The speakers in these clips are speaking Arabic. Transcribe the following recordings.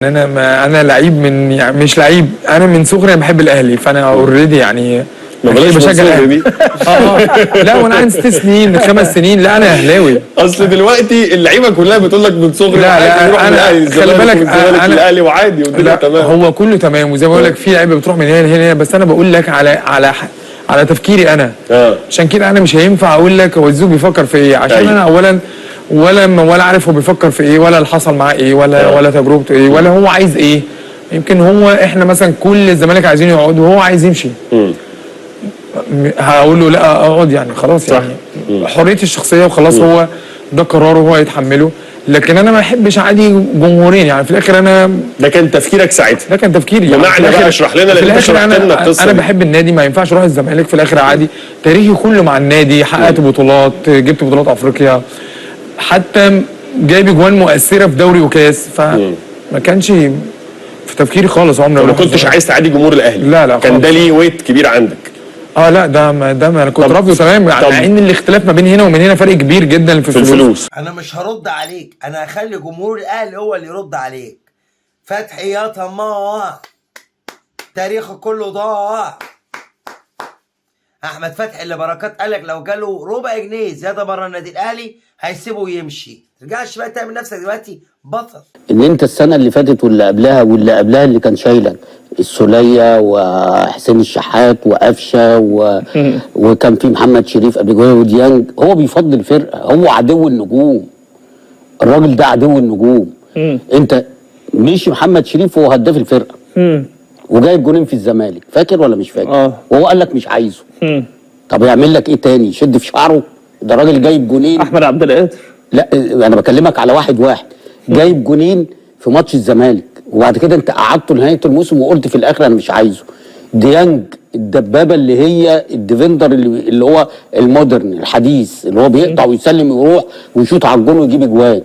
انا لعيب من يعني مش لعيب، انا من صغري بحب الاهلي، فانا اوريدي يعني ما بلاش بشجع الاهلي. لا وانا عندي 6 سنين 5 سنين، لا انا اهلاوي. اصل دلوقتي اللعيبه كلها بتقول لك من صغري لا انا خلي بالك انا الاهلي وعادي والدنيا تمام. هو كله تمام، وزي ما بقول لك في لعيبه بتروح من هنا لهنا، بس انا بقول لك على تفكيري انا. عشان كده انا مش هينفع اقول لك هو الزوج بيفكر في ايه، عشان انا اولا ولا عارف هو بيفكر في ايه، ولا اللي حصل معاه ايه، ولا تجربته ايه، ولا هو عايز ايه. يمكن هو احنا مثلا كل الزمالك عايزين يقعد وهو عايز يمشي. هقول له لا اقعد يعني خلاص، يعني حريتي الشخصيه وخلاص، هو ده قراره هو يتحمله. لكن انا ما بحبش عادي جمهورين، يعني في الاخر انا ده كان تفكيرك ساعتها. ده كان تفكيري يعني بمعنى بقى اشرح لنا، لان انت شرحت لنا القصه. انا بحب النادي، ما ينفعش اروح الزمالك في الاخر عادي. تاريخي كله مع النادي، حققت بطولات، جبت بطولات افريقيا، حتى جايب اجوان مؤثره في دوري وكاس، فما كانش في تفكيري خالص عمري. ما كنتش عايز تعادي جمهور الاهلي؟ لا كان ده ليه ويت كبير عندك؟ لا ده انا كنت رافضه تمام، مع ان الاختلاف ما بين هنا ومن هنا فرق كبير جدا في الفلوس. انا مش هرد عليك، انا هخلي جمهور الاهلي هو اللي يرد عليك. فتحي يا طماع، تاريخه كله ضاع. احمد فتحي اللي بركات قالك لو جاله ربع جنيه زياده بره النادي الاهلي هيسيبه ويمشي. ترجعش بقى تعمل نفسك دلوقتي بطل. ان انت السنه اللي فاتت واللي قبلها اللي كان شايلك السوليه وحسين الشحات وقفشه وكان في محمد شريف قبل كده وديانج. هو بيفضل فرقه، هو عدو النجوم. الراجل ده عدو النجوم. انت مشي محمد شريف وهو هداف الفرقه وجايب جونين في الزمالك، فاكر ولا مش فاكر؟ وهو قال لك مش عايزه. طب يعمل لك ايه تاني؟ يشد في شعره؟ ده راجل جايب جونين. احمد عبد القادر، لا انا بكلمك على واحد جايب جونين في ماتش الزمالك، وبعد كده انت قعدته لنهايه الموسم وقلت في الاخر انا مش عايزه. ديانج الدبابه اللي هي الديفندر اللي هو المودرن الحديث، اللي هو بيقطع ويسلم ويروح ويشوط على الجون ويجيب اجوان،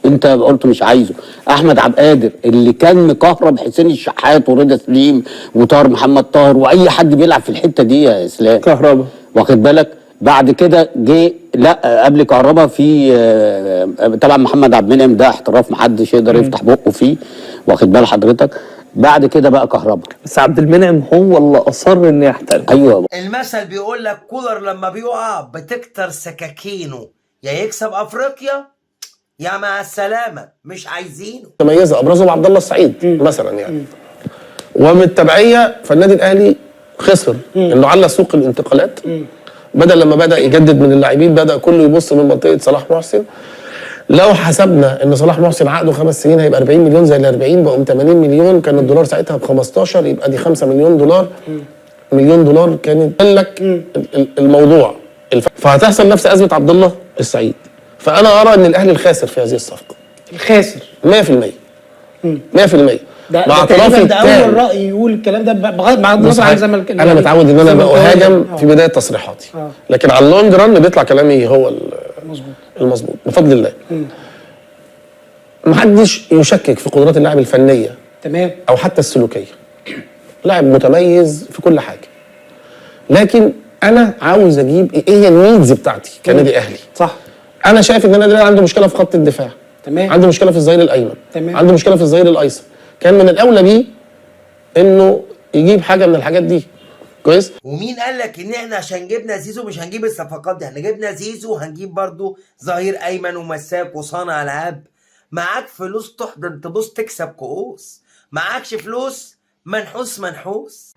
انت قلت مش عايزه. احمد عبد القادر اللي كان مكهرب حسين الشحات ورضا سليم وطاهر محمد طاهر واي حد بيلعب في الحته دي يا اسلام كهربا، واخد بالك؟ بعد كده جه لا قبل كهربا في طبعا محمد عبد المنعم، ده احتراف محدش يقدر يفتح بقه فيه، واخد بال حضرتك؟ بعد كده بقى كهربا. بس عبد المنعم هو اللي اصر انه يحترف. ايوه، المثل بيقول لك كولر لما بيقع بتكتر سكاكينه، يا يكسب افريقيا يا مع السلامه، مش عايزينه. تميزه ابرزهم عبد الله السعيد مثلا يعني. وبالتبعيه فالنادي الاهلي خسر انه على سوق الانتقالات. بدل لما بدا يجدد من اللاعبين بدا كله يبص من منطقه صلاح محسن. لو حسبنا ان صلاح محسن عقده 5 سنين هيبقى 40 مليون زي ال 40 بقوا 80 مليون، كان الدولار ساعتها ب 15، يبقى دي 5 مليون دولار. مليون دولار كانت لك الموضوع فهتحصل نفس ازمه عبد الله السعيد. فانا ارى ان الاهلي الخاسر في هذه الصفقه. الخاسر 100%. 100%. مع اعترافي ده اول راي يقول الكلام ده مع النظر عن زمن انا متعود ان انا بهاجم في بدايه تصريحاتي، لكن على اللونج ران بيطلع كلامي هو المظبوط بفضل الله. محدش يشكك في قدرات اللاعب الفنيه تمام او حتى السلوكيه. لاعب متميز في كل حاجه، لكن انا عاوز اجيب ايه هي النيدز بتاعتي كنادي اهلي. صح. انا شايف ان النادي الاهلي عنده مشكله في خط الدفاع، تمام، عنده مشكله في الظهير الايمن، تمام، عنده مشكله في الظهير الايسر. كان من الاولى بيه انه يجيب حاجه من الحاجات دي. كويس. ومين قال لك ان احنا عشان جبنا زيزو مش هنجيب الصفقات دي؟ احنا جبنا زيزو وهنجيب برضو ظهير ايمن ومساك وصانع العاب. معاك فلوس تحضن تبص تكسب كؤوس، معاكش فلوس منحوس.